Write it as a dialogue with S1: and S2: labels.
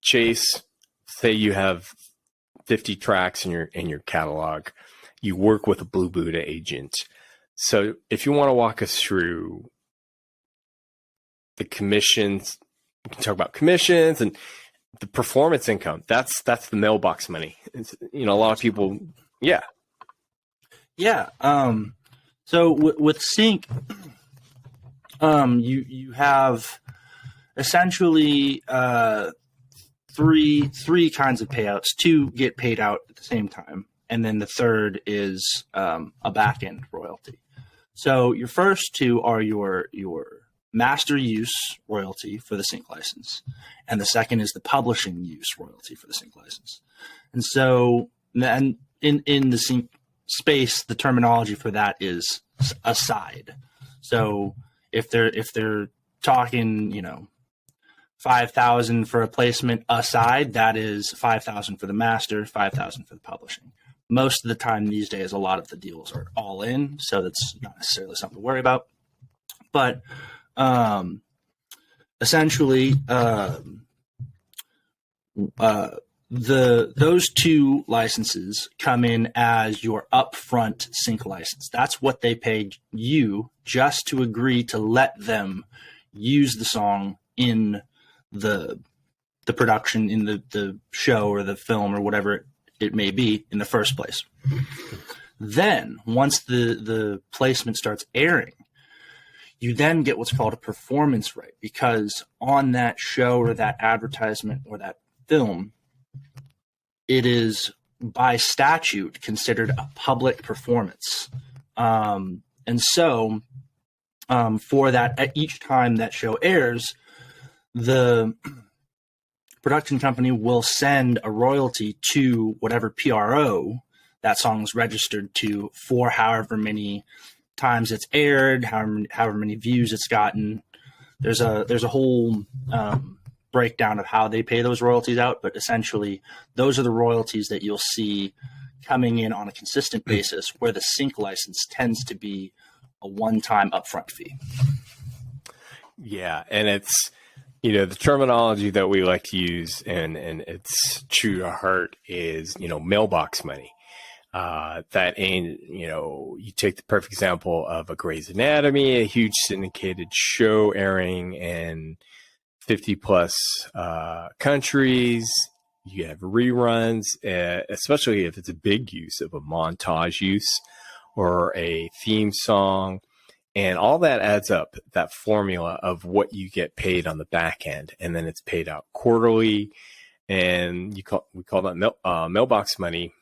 S1: Chase, say you have 50 tracks in your catalog. You work with a Blue Buddha agent. So if you want to walk us through the commissions, we can talk about commissions and the performance income. That's the mailbox money. It's, a lot of people, yeah.
S2: Yeah. So with Sync, you have essentially three kinds of payouts. Two get paid out at the same time, and then the third is a back end royalty. So your first two are your master use royalty for the sync license, and the second is the publishing use royalty for the sync license. And so, and in the sync space, the terminology for that is aside. So if they're talking, 5,000 for a placement aside, that is 5,000 for the master, 5,000 for the publishing. Most of the time these days, a lot of the deals are all in, so that's not necessarily something to worry about. But essentially, those two licenses come in as your upfront sync license. That's what they paid you just to agree to let them use the song in the production, in the show or the film or whatever it may be in the first place. Then once the placement starts airing, you then get what's called a performance right, because on that show or that advertisement or that film, it is by statute considered a public performance. And so for that, at each time that show airs, the production company will send a royalty to whatever PRO that song's registered to for however many times it's aired, however many views it's gotten. There's a whole breakdown of how they pay those royalties out, but essentially those are the royalties that you'll see coming in on a consistent basis, where the sync license tends to be a one-time upfront fee.
S1: Yeah, and it's the terminology that we like to use, and it's true to heart, is mailbox money. That ain't, you take the perfect example of a Grey's Anatomy, a huge syndicated show airing in 50 plus countries. You have reruns, especially if it's a big use of a montage use or a theme song. And all that adds up, that formula of what you get paid on the back end. And then it's paid out quarterly. And we call that mailbox money.